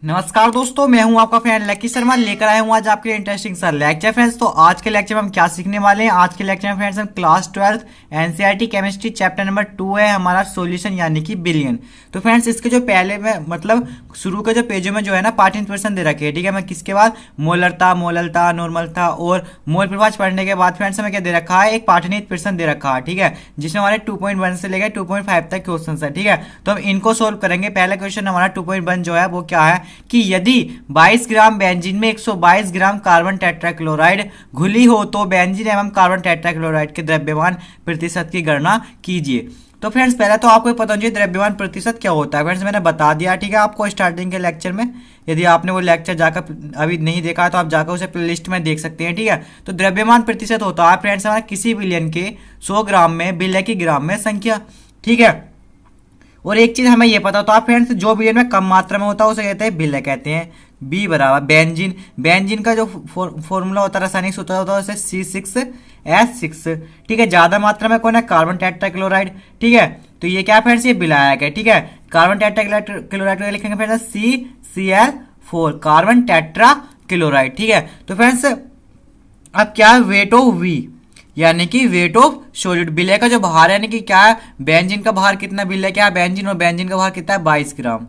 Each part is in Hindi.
नमस्कार दोस्तों, मैं हूं आपका फ्रेंड लकी शर्मा। लेकर आया हूं आज आपके लिए इंटरेस्टिंग सा लेक्चर फ्रेंड्स। तो आज के लेक्चर में हम क्या सीखने वाले हैं? आज के लेक्चर में फ्रेंड्स हम class 12 NCERT chemistry chapter number 2 है हमारा सॉल्यूशन यानी कि बिलियन। तो फ्रेंड्स इसके जो पहले में मतलब शुरू के जो पेजों में जो है ना पार्ट पर्सन दे रखे हैं, ठीक है। मैं किसके बाद मोलरता, मोललता, नॉर्मलता और मोल प्रभाज पढ़ने के बाद फ्रेंड्स हमें क्या दे रखा है, एक पार्टनित पर्सन दे रखा है, ठीक है, जिसमें हमारे 2.1 से लेकर 2.5 तक क्वेश्चन है, ठीक है। तो हम इनको सोल्व करेंगे। पहला क्वेश्चन हमारा 2.1 जो है वो क्या है कि यदि 22 ग्राम बेंजीन में 122 ग्राम कार्बन टेट्राक्लोराइड घुली हो तो बेंजीन एवं कार्बन टेट्राक्लोराइड के द्रव्यमान प्रतिशत की गणना कीजिए। तो फ्रेंड्स पहले तो आपको पता होना चाहिए द्रव्यमान प्रतिशत क्या होता है। फ्रेंड्स मैंने बता दिया, ठीक है, आपको स्टार्टिंग के लेक्चर में। यदि आपने वो लेक्चर जाकर अभी नहीं देखा तो आप जाकर उसे प्लेलिस्ट में देख सकते हैं, ठीक है। तो द्रव्यमान प्रतिशत होता है फ्रेंड्स हमारा किसी विलयन के 100 ग्राम में विलय की ग्राम में संख्या, ठीक है। और एक चीज हमें ये पता होता है फ्रेंड्स, जो विलयन में कम मात्रा में होता है उसे कहते हैं विलय कहते हैं। बी बराबर बेंजीन, बेंजीन का जो फॉर्मूला होता है रासायनिक सूत्र होता है उसे C6H6, ठीक है। ज्यादा मात्रा में कौन है? कार्बन टेट्राक्लोराइड, ठीक है। तो ये क्या फ्रेंड्स, ये विलायक है, ठीक है। कार्बन टेट्राक्लोराइड लिखेंगे फ्रेंड्स CCl4 कार्बन टेट्राक्लोराइड, ठीक है। तो फ्रेंड्स अब क्या है, वेट ऑफ वी यानी कि वेट ऑफ सॉलिड, विलय का जो भार है यानी कि क्या है, बेंजीन का भार कितना, विलय क्या है बेंजीन, और बेंजीन का भार कितना है 22 ग्राम।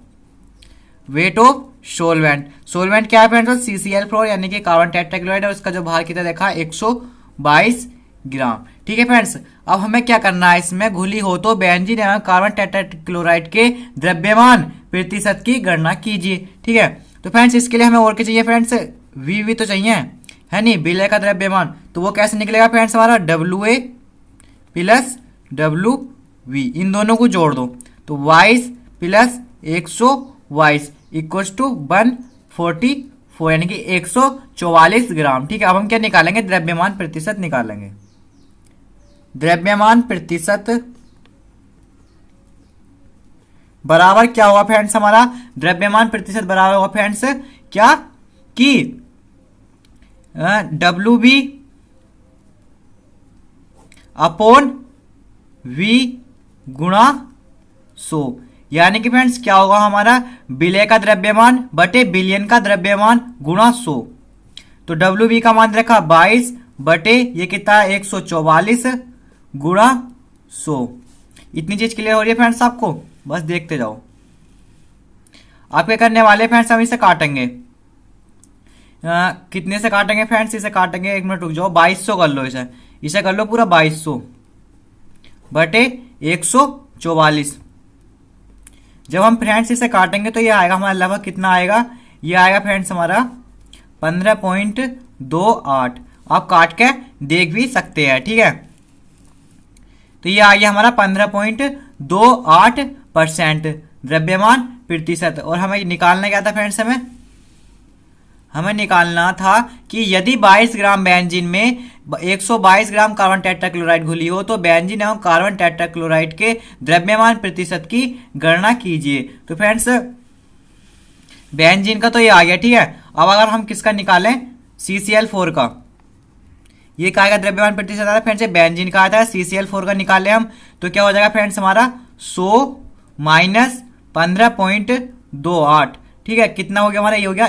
वेट ऑफ सोलवेंट, सोलवेंट क्या है फ्रेंड्स CCl4 यानी कि कार्बन टेट्राक्लोराइड, और उसका जो भार कितना देखा 122 ग्राम, ठीक है फ्रेंड्स। अब हमें क्या करना है, इसमें घुली हो तो बेंजीन एवं कार्बन टेट्राक्लोराइड के द्रव्यमान प्रतिशत की गणना कीजिए, ठीक है। तो फ्रेंड्स इसके लिए हमें और क्या चाहिए फ्रेंड्स, वी तो चाहिए है नहीं, विलय का द्रव्यमान। तो वो कैसे निकलेगा फ्रेंड्स, हमारा WA प्लस WV, इन दोनों को जोड़ दो तो 22 प्लस 122 इक्वल्स टू 144 यानी कि 144 ग्राम, ठीक है। अब हम क्या निकालेंगे, द्रव्यमान प्रतिशत निकालेंगे। द्रव्यमान प्रतिशत बराबर क्या होगा फ्रेंड्स, हमारा द्रव्यमान प्रतिशत बराबर होगा फ्रेंड्स क्या कि WB अपॉन V गुणा 100, यानी कि फ्रेंड्स क्या होगा हमारा, विलय का द्रव्यमान बटे बिलियन का द्रव्यमान गुणा 100। तो WB का मान रखा 22 बटे ये कितना है 144 गुणा 100। इतनी चीज क्लियर हो रही है फ्रेंड्स आपको? बस देखते जाओ। आप क्या करने वाले फ्रेंड्स, हम इसे काटेंगे। कितने से काटेंगे फ्रेंड्स, इसे काटेंगे, एक मिनट रुक जाओ, 2200 कर लो, इसे कर लो पूरा 2200 बटे 144। जब हम फ्रेंड्स इसे काटेंगे तो ये आएगा हमारा लगभग कितना आएगा, ये आएगा फ्रेंड्स हमारा 15.28। आप काट के देख भी सकते हैं, ठीक है। तो ये आ गया हमारा 15.28% द्रव्यमान प्रतिशत। और हमें निकालना क्या था फ्रेंड्स, हमें निकालना था कि यदि 22 ग्राम बेंजीन में 122 ग्राम कार्बन टेट्राक्लोराइड घुली हो तो बेंजीन एवं कार्बन टेट्राक्लोराइड के द्रव्यमान प्रतिशत की गणना कीजिए। तो फ्रेंड्स बेंजीन का तो ये आ गया, ठीक है। अब अगर हम किसका निकालें, CCl4 का, ये क्या आएगा द्रव्यमान प्रतिशत आ रहा है फ्रेंड्स, बेंजीन का आता है, CCl4 का निकाले हम तो क्या हो जाएगा फ्रेंड्स हमारा 100 माइनस 15.28, ठीक है। कितना हो गया हमारा, ये हो गया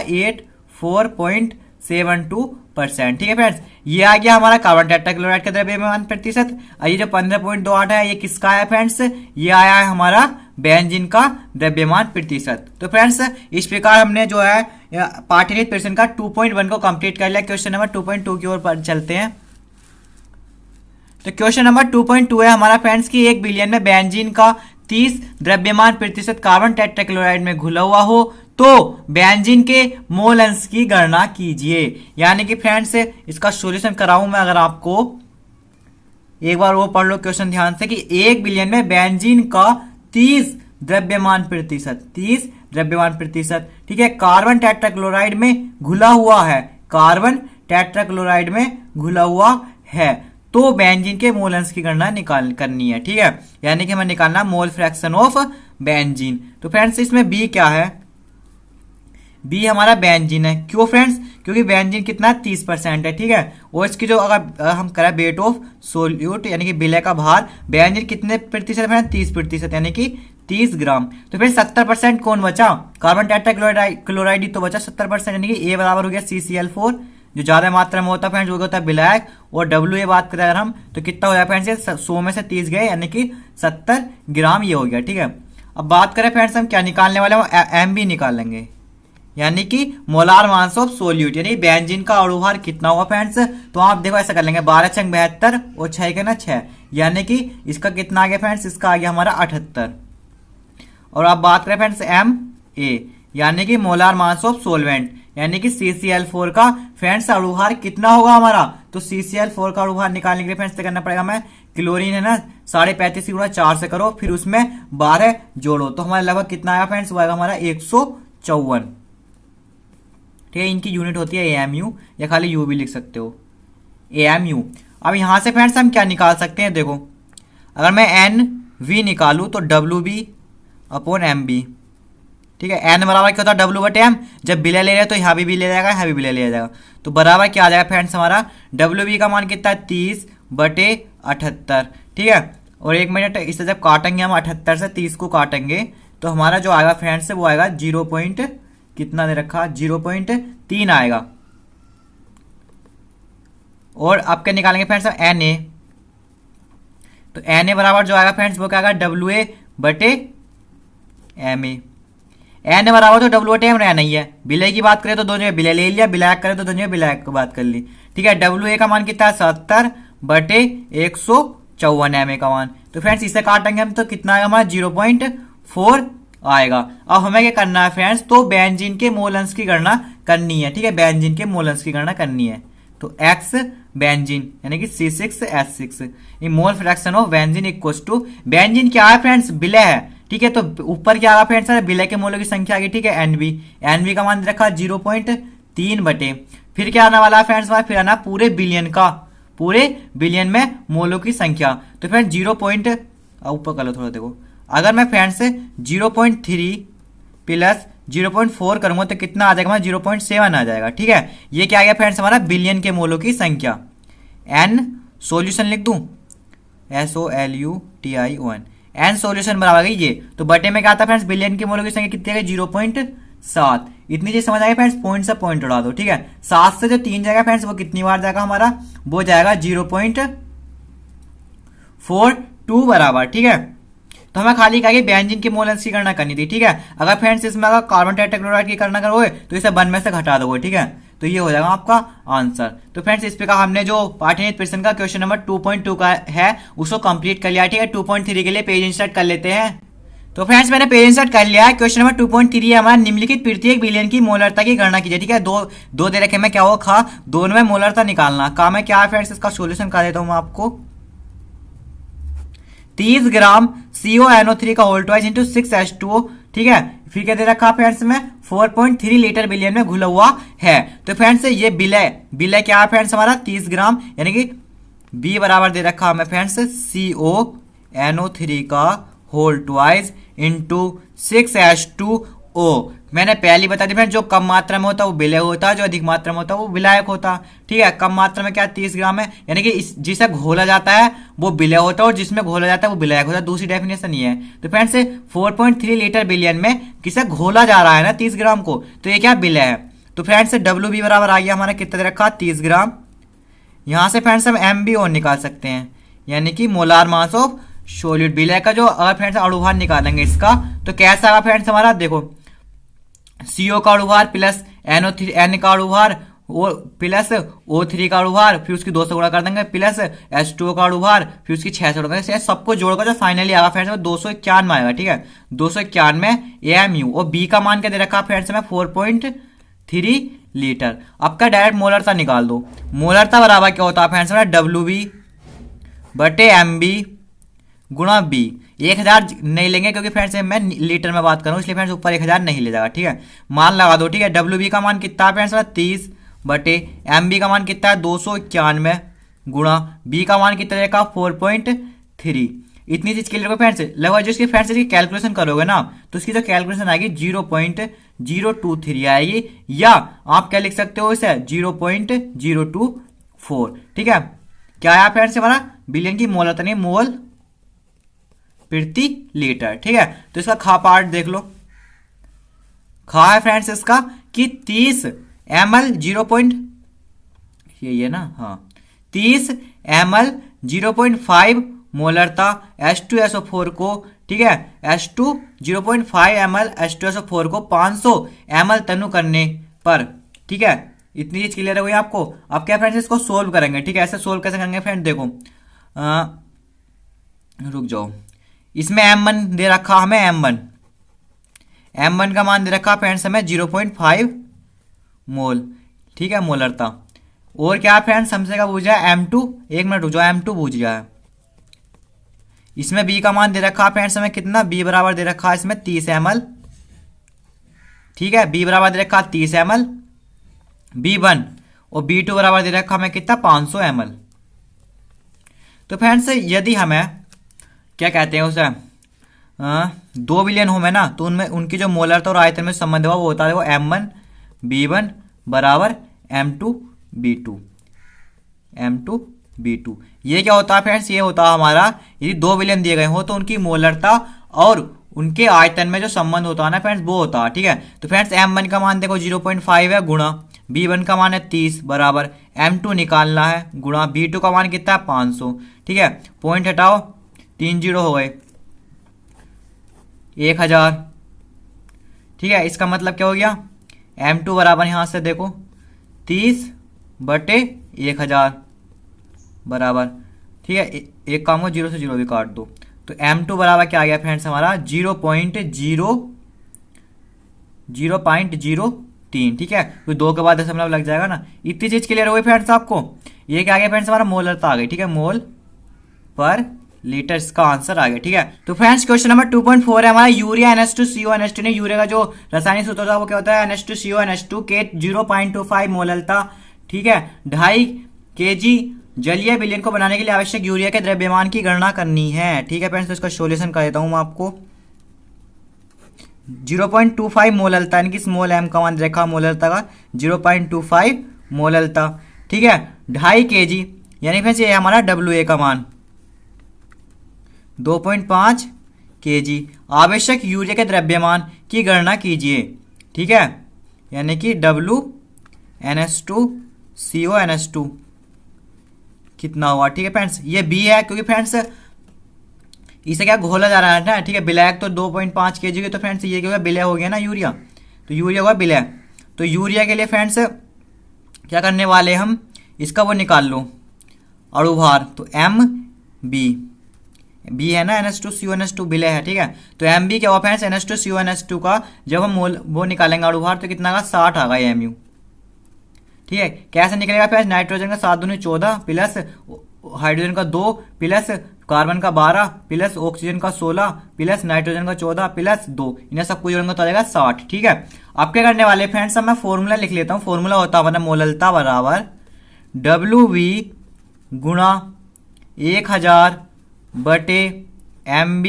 84.72%, ठीक है फ्रेंड्स। ये आ गया हमारा कार्बन टेट्राक्लोराइड का द्रव्यमान प्रतिशत। ये जो 15.28 है ये किसका है फ्रेंड्स, ये आया है हमारा बेंजीन का द्रव्यमान प्रतिशत। तो फ्रेंड्स इस प्रकार हमने जो है पार्टनित पर्सन का 2.1 को कंप्लीट कर लिया। क्वेश्चन नंबर 2.2 की ओर चलते हैं। तो क्वेश्चन नंबर 2.2 है हमारा फ्रेंड्स की एक बिलियन में बेंजीन का 30 द्रव्यमान प्रतिशत कार्बन टेट्राक्लोराइड में घुला हुआ हो तो बेंजीन के मोल अंश की गणना कीजिए। यानी कि फ्रेंड्स इसका सॉल्यूशन कराऊं मैं अगर आपको, एक बार वो पढ़ लो क्वेश्चन ध्यान से कि एक बिलियन में बेंजीन का 30 द्रव्यमान प्रतिशत, 30 द्रव्यमान प्रतिशत, ठीक है, कार्बन टेट्राक्लोराइड में घुला हुआ है, कार्बन टेट्राक्लोराइड में घुला हुआ है तो बेंजीन के मोल अंश की गणना करनी है, ठीक है। यानी कि हमें निकालना मोल फ्रैक्शन ऑफ बेंजीन। तो फ्रेंड्स इसमें बी क्या है, बी हमारा बेंजीन है। क्यों फ्रेंड्स, क्योंकि बेंजीन कितना 30% है, ठीक है। और इसकी जो अगर हम करें वेट ऑफ सोल्यूट यानी कि विलय का भार, बेंजीन कितने प्रतिशत है, 30%, यानी कि 30 ग्राम। तो फिर 70% कौन बचा? कार्बन टेट्राक्लोराइड ही तो बचा 70%, यानी कि ए बराबर हो गया CCl4, जो ज्यादा मात्रा में होता है फ्रेंड्स वो होता है विलायक। और डब्ल्यू ए बात करें अगर हम, तो कितना हो जाए फ्रेंड्स, 100 में से 30 गए, यानी कि 70 ग्राम ये हो गया। ठीक है, अब बात करें फ्रेंड्स हम क्या निकालने वाले हैं, एम बी निकालेंगे, यानी कि मोलार मास ऑफ सोल्यूट, यानी बेंजीन का अणुभार कितना होगा फ्रेंड्स। तो आप देखो ऐसा कर लेंगे, 12 छंग 72 और 6 के ना 6, यानी कि इसका कितना आ गया फ्रेंड्स, इसका आ गया हमारा 78। और आप बात करें फ्रेंड्स एम ए, यानी कि मोलार मास ऑफ सोलवेंट, यानी कि CCl4 का फ्रेंड्स अणुभार कितना होगा हमारा। तो CCl4 का अणुभार निकालने के लिए फ्रेंड्स करना पड़ेगा, मैं क्लोरीन है ना 35.5 गुणा 4 से करो, फिर उसमें 12 जोड़ो, तो हमारा लगभग कितना आएगा फ्रेंड्स, वो आएगा हमारा 154। ठीक है, इनकी यूनिट होती है AMU, या खाली यू भी लिख सकते हो, AMU। अब यहां से फ्रेंड्स हम क्या निकाल सकते हैं, देखो अगर मैं NV निकालू तो WB अपॉन MB। ठीक है, N बराबर क्या होता है, W/M, जब विलय ले रहे तो यहाँ भी ले जाएगा, यहाँ भी विलय ले जाएगा, तो बराबर क्या आ जाएगा फ्रेंड्स हमारा, WB का मान कितना है 30/78। ठीक है, और 1 मिनट इसे जब काटेंगे हम 78 से 30 को काटेंगे, तो हमारा जो आएगा फ्रेंड्स वो आएगा 0 पॉइंट कितना दे रखा, 0.3 आएगा। और अब क्या निकालेंगे फ्रेंड्स Na, तो Na बराबर जो आएगा फ्रेंड्स वो क्या आएगा, WA/Ma। N बराबर तो W/M रहना ही है, विलय की बात करें तो दोनों विलय ले लिया, विलायक करें तो दोनों विलायक की बात कर ली। ठीक है, WA का मान कितना है 70/154 Ma का मान, तो फ्रेंड्स इसे काटेंगे हम तो कितना आएगा हमारा 0.4 आएगा। अब हमें क्या करना है फ्रेंड्स, तो बेंजीन के मोल अंश की गणना करनी है। ठीक है, बेंजीन के मोल अंश की गणना करनी है, तो एक्स बेंजीन यानी कि C6H6 mole fraction of benzene equals to, benzene क्या है फ्रेंड्स, विलय है। ठीक है, तो ऊपर क्या आ रहा फ्रेंड्स, विलय के मोलों की संख्या आ गई। ठीक है, NV का मान रखा 0.3 बटे, फिर क्या आने वाला है फ्रेंड्स, फिर आना पूरे बिलियन में मोलों की संख्या। तो फ्रेंड्स 0. ऊपर कर लो थोड़ा, देखो अगर मैं फ्रेंड्स 0.3 प्लस 0.4 करूंगा तो कितना आ जाएगा हमारा, 0.7 आ जाएगा। ठीक है, ये क्या आ गया फ्रेंड्स हमारा बिलियन के मोलों की संख्या। N सॉल्यूशन लिख दूं, SOLUTION, N सॉल्यूशन बराबर गई ये, तो बटे में क्या आता है फ्रेंड्स, बिलियन के मोलों की संख्या कितनी है 0.7। इतनी चीज समझ आएगी फ्रेंड्स, पॉइंट से पॉइंट उड़ा दो। ठीक है, 7 से जो 3 जाएगा फ्रेंड्स वो कितनी बार जाएगा हमारा, वो जाएगा 0.42 बराबर। ठीक है, तो हमें खाली क्या बेंजीन के मोल अंश की गणना करनी थी। ठीक है, अगर फ्रेंड्स इसमें अगर कार्बन टेट्राक्लोराइड की गणना करोगे तो इसे 1 में से घटा दोगे। ठीक है, तो ये हो जाएगा आपका आंसर। तो फ्रेंड्स इस प्रकार हमने जो पाठ्यनित प्रश्न का क्वेश्चन नंबर 2.2 का है उसको कंप्लीट कर लिया। ठीक है, 2.3 के लिए पेज इंसर्ट कर लेते हैं। तो फ्रेंड्स मैंने पेज इंसर्ट कर लिया है। क्वेश्चन नंबर 2.3 है हमारा, निम्नलिखित प्रत्येक विलयन की मोलरता की गणना कीजिए। ठीक है, दो दे रखे मैं क्या हो खा, दोनों में मोलरता निकालना काम है। क्या है फ्रेंड्स, इसका सोल्यूशन कर देता हूं मैं आपको। 30 ग्राम CONO3 का होल ट्वाइस इंटू 6H2O। ठीक है, फिर क्या दे रखा फ्रेंड्स में 4.3 लीटर विलयन में घुला हुआ है। तो फ्रेंड्स ये विलय क्या है फ्रेंड्स हमारा 30 ग्राम, यानी कि B बराबर दे रखा हमें फ्रेंड्स CONO3 का होल ट्वाइस इंटू 6H2O। मैंने पहले बता दी फ्रेंड्स, जो कम मात्रा में होता है वो विलय होता है, जो अधिक मात्रा में होता है वो विलायक होता है। ठीक है, कम मात्रा में क्या 30 ग्राम है, यानी कि जिसे घोला जाता है वो विलय होता है और जिसमें घोला जाता है वो विलायक होता है। दूसरी डेफिनेशन ये है। तो फ्रेंड्स 4.3 लीटर विलयन में किसे घोला जा रहा है ना 30 ग्राम को, तो ये क्या विलय है। तो फ्रेंड्स WB बराबर आ गया हमारा कितना दे रखा 30 ग्राम। यहां से फ्रेंड्स हम MB और निकाल सकते हैं, यानी कि मोलार मास ऑफ सॉल्यूट। विलय का जो अगर फ्रेंड्स अणुभार निकालेंगे इसका, तो कैसा आएगा फ्रेंड्स हमारा, देखो CO का अणुभार प्लस N का अणुभार प्लस O3 का अणुभार, फिर उसकी 2 से गुणा कर देंगे, प्लस H2O का अणुभार, फिर उसकी 6 से गुणा करेंगे, सबको जोड़कर जो फाइनली आएगा फ्रेंड्स 291 आएगा। ठीक है, 291 AMU। और B का मान क्या दे रखा फ्रेंड्स में 4.3 लीटर। अब का डायरेक्ट मोलरता निकाल दो। मोलरता बराबर क्या होता है फ्रेंड्स WB बटे MB गुणा B। 1000 नहीं लेंगे क्योंकि फ्रेंड्स मैं लीटर में बात करूं, इसलिए फ्रेंड्स ऊपर 1000 नहीं ले जाएगा। ठीक है, मान लगा दो। ठीक है, WB का मान कितना है फ्रेंड्स 30 बटे MB का मान कितना है 291 गुणा B का मान कितना रहेगा 4.3। इतनी चीज क्लियर हो फ्रेंड्स। लगभग जो इसकी फ्रेंड्स इसकी कैलकुलेशन करोगे ना तो इसकी जो कैलकुलेशन आएगी 0.023 आएगी, या आप क्या लिख सकते हो इसे 0.024। ठीक है, क्या आया फ्रेंड्स हमारा बिलियन की मोलरता नहीं प्रति लीटर। ठीक है, तो इसका खा पार्ट देख लो। खा है फ्रेंड्स इसका कि 30 ml 0. ये ना, हाँ 30 ml 0.5 मोलरता H2SO4 को, ठीक है, H2 0.5 ml H2SO4 को 500 ml तनु करने पर। ठीक है, इतनी चीज क्लियर हो गई आपको। अब क्या फ्रेंड्स इसको सोल्व करेंगे। ठीक है, ऐसे सोल्व कैसे करेंगे फ्रेंड, देखो रुक जाओ, इसमें M1 दे रखा हमें, M1 का मान दे रखा फ्रेंड्स हमें 0.5 मोल। ठीक है, मोलरता। और क्या फ्रेंड्स हमसे क्या पूछा है, M2, एक मिनट रुक जाओ, M2 पूछ गया है। इसमें B का मान दे रखा फ्रेंड्स हमें कितना, B बराबर दे रखा है इसमें 30 ml। ठीक है, B बराबर दे रखा 30 ml B1, और B2 बराबर दे रखा हमें कितना, 500 ml। तो फ्रेंड्स यदि हमें क्या कहते हैं उसे 2 बिलियन होम है ना, तो उनमें उनकी जो मोलरता और आयतन में संबंध हुआ वो होता है वो M1 B1 बराबर M2 B2। ये क्या होता है फ्रेंड्स, ये होता है हमारा, यदि 2 बिलियन दिए गए हो तो उनकी मोलरता और उनके आयतन में जो संबंध होता है ना फ्रेंड्स वो होता है। ठीक है, तो फ्रेंड्स M1 का मान देखो 0.5 है, गुणा B1 का मान है 30 बराबर M2 निकालना है, गुणा B2 का मान कितना है 500। ठीक है, पॉइंट हटाओ, 3 जीरो हो गए, 1000। ठीक है, इसका मतलब क्या हो गया, M2 बराबर यहां से देखो 30/1000 बराबर। ठीक है, एक काम हो, 0 से 0 भी काट दो, तो M2 बराबर क्या आ गया फ्रेंड्स हमारा 0.03। ठीक है, तो 2 के बाद दशमलव लग जाएगा ना। इतनी चीज क्लियर हो गई फ्रेंड्स आपको। ये क्या आ गया फ्रेंड्स हमारा मोलरता आ गई। ठीक है, मोल पर लीटर, इसका आंसर आ गया। ठीक है, तो फ्रेंड्स क्वेश्चन नंबर 2.4 है हमारा, यूरिया NH2CO NH2 ने यूरिया का जो रासायनिक सूत्र होता है वो क्या होता है, NH2CO NH2 के 0.25 मोलरता। ठीक है, 2.5 kg जलीय विलयन को बनाने के लिए आवश्यक यूरिया के द्रव्यमान की गणना करनी है। ठीक है फ्रेंड्स, तो इसका सोल्यूशन कर देता हूं मैं आपको। 0.25 मोलरता, यानी कि स्मॉल m का मान देखा मोलरता का 0.25 मोलरता। ठीक है, 2.5 kg, यानी फ्रेंड्स ये हमारा WA का मान 2.5 kg। आवश्यक यूरिया के द्रव्यमान की गणना कीजिए। ठीक है, यानी कि NH2CO NH2 कितना हुआ। ठीक है फ्रेंड्स, ये B है क्योंकि फ्रेंड्स इसे क्या घोला जा रहा है ना। ठीक है, ब्लैक तो 2.5 kg के, तो फ्रेंड्स ये क्या विलय हो गया ना यूरिया, तो यूरिया हुआ विलय। तो यूरिया के लिए फ्रेंड्स क्या करने वाले हम, इसका वो निकाल लो अणुभार, तो B है ना, NH2CO NH2 विलय है। ठीक है, तो MB क्या हुआ फ्रेंड्स, NH2CO NH2 का जब हम वो निकालेंगे अणुभार तो कितना का 60 आ गया MU। ठीक है, कैसे निकलेगा फ्रेंड्स, नाइट्रोजन का 7 दूनी 14 प्लस हाइड्रोजन का 2 प्लस कार्बन का 12 प्लस ऑक्सीजन का 16 प्लस नाइट्रोजन का 14 प्लस 2, इन्हें सबको जोड़ेंगे तो आ जाएगा 60। ठीक है, अब क्या करने वाले फ्रेंड्स, अब मैं फॉर्मूला लिख लेता हूँ। फॉर्मूला होता है मतलब मोलरता बराबर WV गुणा 1000/MB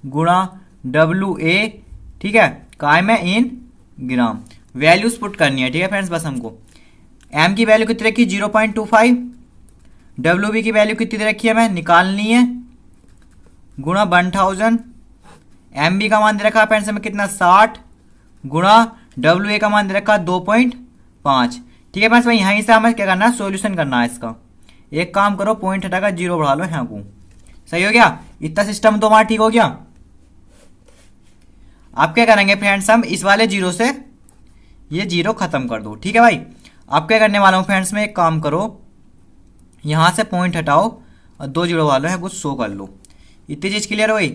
गुणा WA। ठीक है, काय में इन ग्राम, वैल्यूज पुट करनी है। ठीक है फ्रेंड्स, बस हमको M की वैल्यू कितनी रखी 0.25, WB की वैल्यू कितनी रखी है हमें निकालनी है, गुणा 1000, MB का मान दे रखा है फ्रेंड्स हमें कितना 60, गुणा WA का मान दे रखा है 2.5। ठीक है फ्रेंड्स, यहीं से हमें क्या करना है, सोल्यूशन करना है इसका। एक काम करो, पॉइंट हटाकर 0 बढ़ा लो यहाँ को, सही हो गया। इतना सिस्टम तो हमारा ठीक हो गया। अब क्या करेंगे फ्रेंड्स, हम इस वाले 0 से ये 0 खत्म कर दो। ठीक है भाई, अब क्या करने वाला हूँ फ्रेंड्स में, एक काम करो, यहाँ से पॉइंट हटाओ और 2 0 वालों है कुछ 100 कर लो। इतनी चीज़ क्लियर हो गई।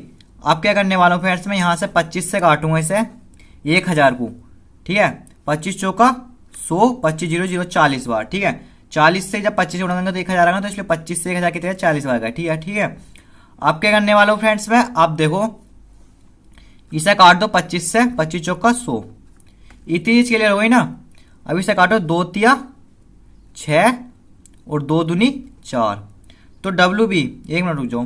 अब क्या करने वाला हूँ फ्रेंड्स में, यहाँ से 25 से काटूंगा इसे 1000 को। ठीक है, 25 चौका 100, 25 0 0 40 बार। ठीक है, 40 से जब 25 उड़ाएंगे तो 1000 आएगा, तो इसलिए 25 से 1000 कितने 40 बार का। ठीक है, ठीक है। अब क्या करने वाला हूँ फ्रेंड्स में, अब देखो इसे काट दो 25 से, 25 चौका 100। इतनी चीज क्लियर हो गई ना। अब इसे काटो 2 तिया 6 और 2 दूनी 4, तो WB, एक मिनट रुक जाओ,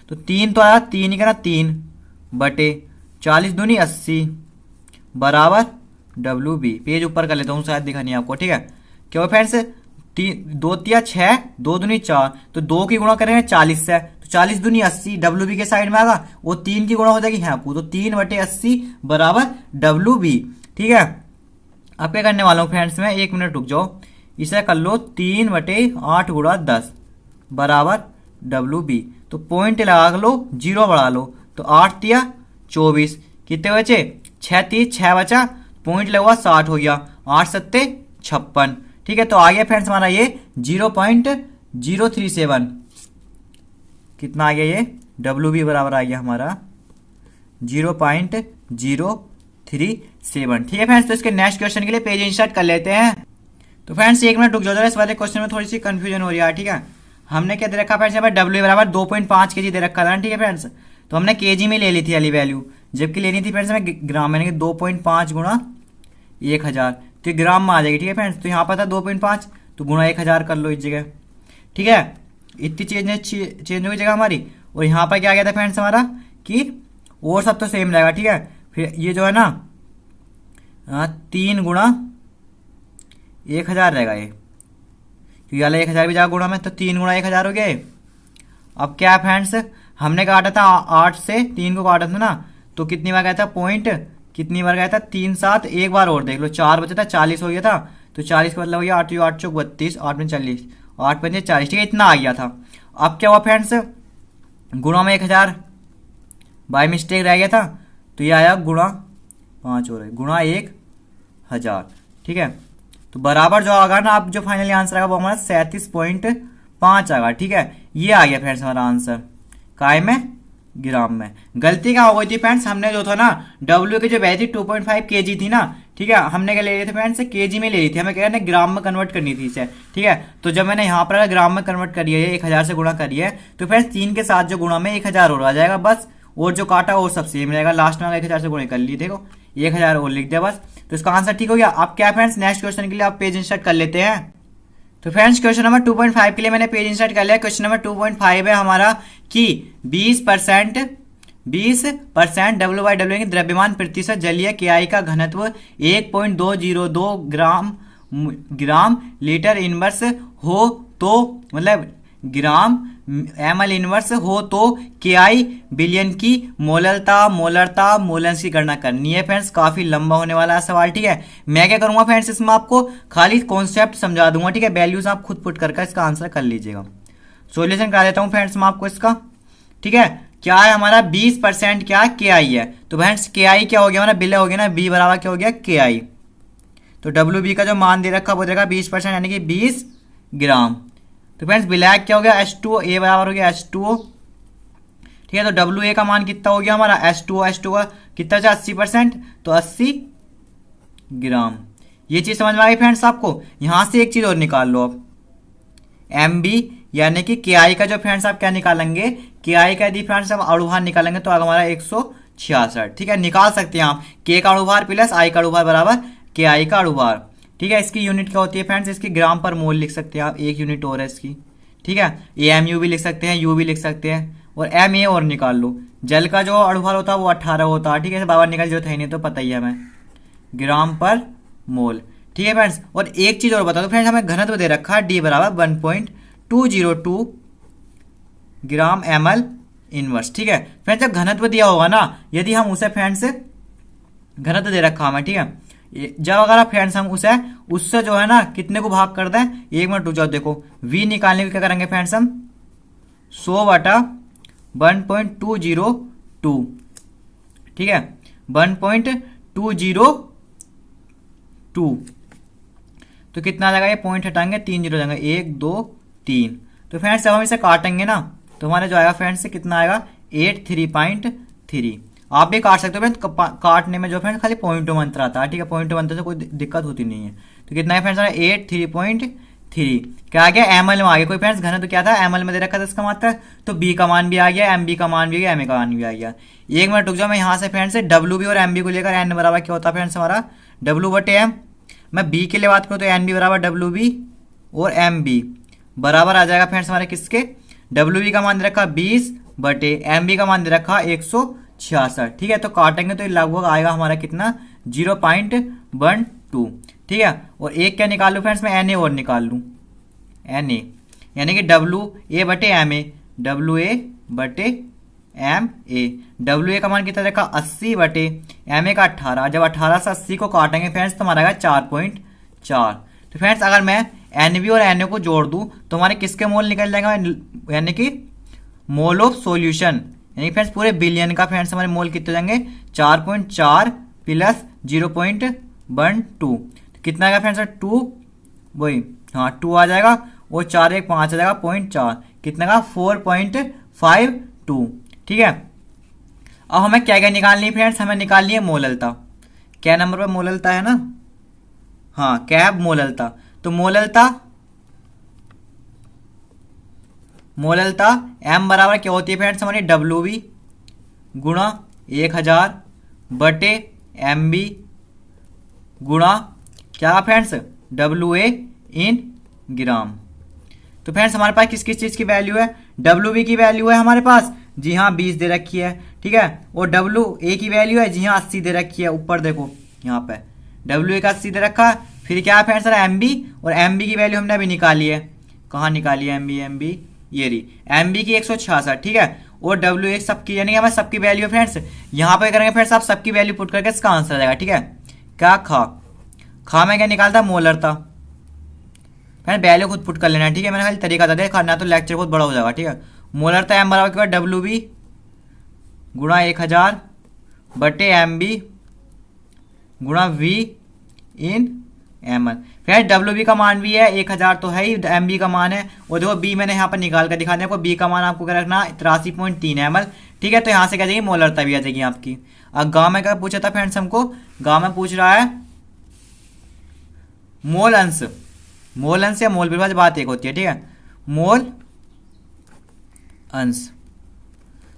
तो 3 तो आया, 3 ही करना 3/40 दूनी 80 बराबर WB। पेज ऊपर कर लेता हूँ, शायद दिखा नहीं आपको। ठीक है, क्या फ्रेंड्स दो तिया 6, 2 दूनी 4, तो 2 की गुणा करेंगे 40 से, तो 40 दूनी 80 डब्ल्यू बी के साइड में आएगा। वो 3 की गुणा हो जाएगी यहाँ को, तो 3/80 बराबर डब्ल्यू बी। ठीक है, अब क्या करने वाला हूँ फ्रेंड्स, में 1 मिनट रुक जाओ, इसे कर लो 3/8 गुणा 10 बराबर डब्ल्यू बी। तो पॉइंट लगा लो, 0 बढ़ा लो, तो 8 तिया 24, कितने बचे 6 30 6 बचा, पॉइंट लगा 60 हो गया, 8 सत्ते 56। ठीक है, तो आ गया फ्रेंड्स हमारा ये 0.037, कितना आ गया ये डब्ल्यू बी बराबर आ गया हमारा 0.037। ठीक है फ्रेंड्स, तो इसके नेक्स्ट क्वेश्चन के लिए पेज इंसर्ट कर लेते हैं। तो फ्रेंड्स 1 मिनट रुक जाओ, इस वाले क्वेश्चन में थोड़ी सी कंफ्यूजन हो रही है। ठीक है, हमने क्या दे रखा फ्रेंड्स, यहाँ पर डब्ल्यू बराबर 2.5 kg दे रखा था। ठीक है फ्रेंड्स, तो हमने केजी में ले ली थी वाली वैल्यू, जबकि लेनी थी फ्रेंड्स हमें ग्राम में, 2.5 गुणा 1000, तो ग्राम में आ जाएगी। ठीक है फ्रेंड्स, तो यहाँ पर था 2.5, तो गुणा 1000 कर लो इस जगह। ठीक है, इतनी चेंज हो गई जगह हमारी। और यहाँ पर क्या आ गया था फ्रेंड्स हमारा कि और सब तो सेम रहेगा। ठीक है, फिर ये जो है ना 3 गुणा 1000 रहेगा ये, क्योंकि वाला 1000 भी जाएगा गुणा में, तो 3 गुणा 1000 हो गए। अब क्या फ्रेंड्स, हमने काटा था 8 से 3 को काटा था ना, तो कितनी बार गया था पॉइंट, कितनी बार गया था 3 7, एक बार और देख लो 4 बचा था, 40 हो गया था, तो 40 का मतलब हो गया 8 8 चौक 32, 8 में 40, 8 पंजे 40। ठीक है, इतना आ गया था। अब क्या हुआ फ्रेंड्स, गुणा में 1000 बाय मिस्टेक रह गया था, तो ये आया गुणा 5 हो रहा है, गुणा 1000। ठीक है, तो बराबर जो आएगा ना, आप जो फाइनली आंसर आएगा वो हमारा 37.5 आएगा। ठीक है, ये आ गया फ्रेंड्स हमारा आंसर, काय में ग्राम में। गलती क्या हो गई थी फ्रेंड्स, हमने जो था ना डब्ल्यू की जो वैल्यू थी 2.5 kg थी ना। ठीक है, हमने क्या ले रहे थे फ्रेंड्स, केजी में ले रही थी, हमें क्या करना ग्राम में कन्वर्ट करनी थी इसे। ठीक है, तो जब मैंने यहाँ पर ग्राम में कन्वर्ट करी है, 1000 से गुणा करी है, तो फ्रेंड्स 3 के साथ जो गुणा में 1000 और आ जाएगा बस, और जो काटा वो सब सेम रहेगा। लास्ट में 1000 से गुणा कर ली, देखो 1000 और लिख दिया बस, तो इसका आंसर ठीक हो गया। अब क्या फ्रेंड्स, नेक्स्ट क्वेश्चन के लिए आप पेज इंसर्ट कर लेते हैं। तो फ्रेंड्स क्वेश्चन नंबर 2.5 के लिए मैंने पेज इंसर्ट कर लिया। क्वेश्चन नंबर 2.5 है हमारा कि 20% डब्ल्यू की द्रव्यमान प्रतिशत जलीय केआई का घनत्व 1.202 ग्राम लीटर इनवर्स हो तो, मतलब ग्राम ml इनवर्स हो तो केआई बिलियन की मोलर्स की गणना करनी है। फ्रेंड्स काफी लंबा होने वाला है सवाल। ठीक है, मैं क्या करूंगा फ्रेंड्स, इसमें आपको खाली कॉन्सेप्ट समझा दूंगा। ठीक है, वैल्यूज आप खुद पुट करके इसका आंसर कर लीजिएगा। सॉल्यूशन करा देता हूं फ्रेंड्स मैं आपको इसका। ठीक है, क्या है हमारा 20% क्या के आई है, तो फ्रेंड्स के आई क्या हो गया हमारा, बिले हो गया ना, बी बराबर क्या हो गया के आई, तो डब्ल्यू बी का जो मान दे रखा वो देगा 20% यानी कि 20 ग्राम। तो फ्रेंड्स ब्लैक क्या हो गया H2O, ए बराबर हो गया H2O। ठीक है, तो डब्ल्यू ए का मान कितना हो गया हमारा H2O का कितना था 80%, तो 80 ग्राम। ये चीज समझ में आ गई फ्रेंड्स आपको। यहां से एक चीज और निकाल लो आप, एम बी यानी कि के आई का जो फ्रेंड्स आप क्या निकालेंगे, के आई का यदि फ्रेंड्स हम अणुभार निकालेंगे तो हमारा 166। ठीक है, निकाल सकते हैं आप के का अणुभार प्लस आई का अणुभार बराबर के आई का अणुभार। ठीक है, इसकी यूनिट क्या होती है फ्रेंड्स, इसकी ग्राम पर मोल लिख सकते हैं आप, एक यूनिट और है इसकी। ठीक है, ए एम यू भी लिख सकते हैं, यू भी लिख सकते हैं, और एम ए और निकाल लो। जल का जो अणुभार होता है वो 18 होता है। ठीक है, बाबा निकाल जो था ही नहीं तो पता ही है हमें, ग्राम पर मोल। ठीक है फ्रेंड्स, और एक चीज और बता दो फ्रेंड्स, हमें घनत्व दे रखा है डी बराबर 1.202 ग्राम ml इनवर्स। ठीक है फ्रेंड्स, जब घनत्व दिया होगा ना, यदि हम उसे फ्रेंड्स घनत्व दे रखा हमें, ठीक है, जब अगर फ्रेंड्स हम उसे उससे जो है ना कितने को भाग कर दें, 1 मिनट रुक जाओ, देखो v निकालने को क्या करेंगे फ्रेंड्स हम 100/1.202। ठीक है, 1.202 तो कितना आ जाएगा, ये पॉइंट हटाएंगे 3 जीरो जाएंगे, 1 2 3। तो फ्रेंड्स जब हम इसे काटेंगे ना तो हमारे जो आएगा फ्रेंड्स कितना आएगा 83.3। आप भी काट सकते हो फ्रेंड्स, काटने में जो फ्रेंड्स खाली पॉइंट मंत्र आता है। ठीक है, पॉइंट मंत्र से कोई दिक्कत होती नहीं है। तो कितना है फ्रेंड्स 83.3। क्या आ गया एमएल में आ गया, कोई फ्रेंड्स घनत्व क्या था एमएल में दे रखा था इसका मात्रा, तो बी का मान भी आ गया, एम बी का मान भी आ गया, एम ए का मान भी आ गया। 1 मिनट रुक जाओ, मैं यहाँ से फ्रेंड्स डब्ल्यू बी और एम बी को लेकर एन बराबर क्या होता है फ्रेंड्स हमारा डब्ल्यू बटे एम। मैं बी के लिए बात करूँ तो एन बी बराबर डब्ल्यू बी और एम बी बराबर आ जाएगा फ्रेंड्स हमारे किसके, डब्ल्यू बी का मान दे रखा 20 बटे एम बी का मान दे रखा 166। ठीक है, तो काटेंगे तो लगभग आएगा हमारा कितना 0.12। ठीक है, और एक क्या निकाल लूँ फ्रेंड्स मैं एन ए और निकाल लूँ, एन ए, यानी कि डब्लू ए बटे एम ए, डब्लू ए बटे एम ए। डब्लू ए का मान कितना देखा 80 बटे एम ए का 18। जब 18 से 80 को काटेंगे फ्रेंड्स तो हमारा 4.4। तो फ्रेंड्स अगर मैं एन बी और एन ए को जोड़ दूं तो हमारे किसके मोल निकल जाएगा, यानी कि मोल ऑफ सॉल्यूशन, यानी फ्रेंड्स पूरे बिलियन का फ्रेंड्स हमारे मोल कितने जाएंगे 4.4 प्लस 0.12, कितना आएगा फ्रेंड्स 2, वही हाँ 2 आ जाएगा, वो 4 1 5 आ जाएगा 0.4, कितना का 4.52। ठीक है, अब हमें क्या क्या निकालनी है फ्रेंड्स, हमें निकालनी है मोललता। क्या नंबर पे मोललता है ना, हाँ कैब मोललता। तो मोललता एम बराबर क्या होती है फ्रेंड्स हमारी डब्ल्यू बी गुणा 1000 बटे एम बी गुणा क्या फ्रेंड्स डब्ल्यू ए इन ग्राम। तो फ्रेंड्स हमारे पास किस किस चीज़ की वैल्यू है, डब्ल्यू बी की वैल्यू है हमारे पास, जी हाँ 20 दे रखी है। ठीक है, और डब्ल्यू ए की वैल्यू है, जी हाँ 80 दे रखी है। ऊपर देखो यहाँ पे डब्ल्यू ए का 80 दे रखा है। फिर क्या है फ्रेंड्स एम बी, और एम बी की वैल्यू हमने अभी निकाली है, कहाँ निकाली है एम बी ये रही, एम बी की 166। ठीक है, और डब्ल्यू ए सबकी, यानी हमें सबकी वैल्यू है फ्रेंड्स, यहाँ पे करेंगे फ्रेंड्स आप सबकी वैल्यू पुट करके इसका आंसर आ जाएगा। ठीक है, क्या खा में क्या निकालता मोलरता, फ्रेंड वैल्यू खुद पुट कर लेना है। ठीक है, मैंने खाली तरीका था देखा ना, तो लेक्चर बहुत बड़ा हो जाएगा। ठीक है, मोलरता एम बराबर के बाद डब्ल्यू बी गुणा 1000 बटे एम बी गुणा V in M L. Friend W B का मान भी है 1000 तो है ही, एम बी का मान है, और देखो बी मैंने यहाँ पर निकाल कर दिखा दिया, बी का मान आपको क्या रखना 83.3 एम एल। ठीक है, तो यहाँ से क्या जाएगी मोलरता भी आ जाएगी आपकी। अब गाँव में क्या पूछा था फ्रेंड्स हमको, गाँव में पूछ रहा है मोल अंश, मोल अंश या मोल विभाज्य बात एक होती है। ठीक है, मोल अंश,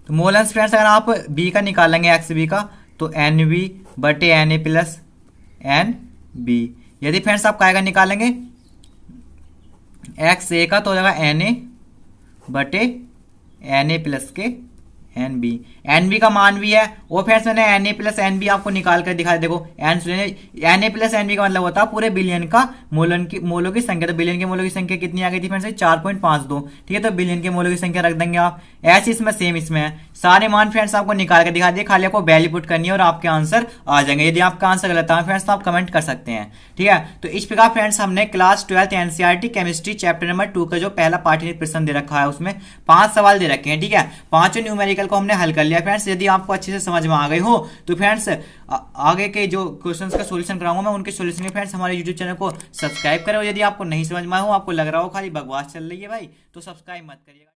तो मोल अंश फ्रेंड्स अगर आप बी का निकालेंगे एक्स बी का तो एन बी बटे N A plus N B. यदि फ्रेंड्स आप काय का निकालेंगे एक्स ए का तो हो जाएगा एन ए बटे एन ए प्लस के एन बी का मान भी है, वो फ्रेंड्स मैंने N A plus N B आपको निकाल कर दिखा, देखो N A plus N B का मतलब होता है पूरे बिलियन का मोलों की संख्या। तो बिलियन के मोलों की संख्या कितनी आ गई थी फ्रेंड्स 4.52। ठीक है, तो बिलियन के मोलों की संख्या रख देंगे आप, ऐसे इसमें सेम इसमें है। सारे मान फ्रेंड्स आपको निकाल कर दिखा दिए, खाली आपको वैल्यू पुट करनी है और आपके आंसर आ जाएंगे। यदि आपका आंसर गलत है फ्रेंड्स तो आप कमेंट कर सकते हैं। ठीक है, तो इस प्रकार फ्रेंड्स हमने class 12 NCERT chemistry chapter number 2 का जो पहला पाठ्यक्रम प्रश्न दे रखा है उसमें 5 सवाल दे रखे हैं। ठीक है, 5 न्यूमेरिकल को हमने हल कर लिया फ्रेंड्स। यदि आपको अच्छे से समझ में आ गई हो तो फ्रेंड्स आगे के जो क्वेश्चंस का सॉल्यूशन कराऊंगा मैं, उनके सॉल्यूशन के फ्रेंड्स हमारे यूट्यूब चैनल को सब्सक्राइब करें। और यदि आपको नहीं समझ में हो, आपको लग रहा हो खाली बकवास चल रही है भाई, तो सब्सक्राइब मत करिएगा।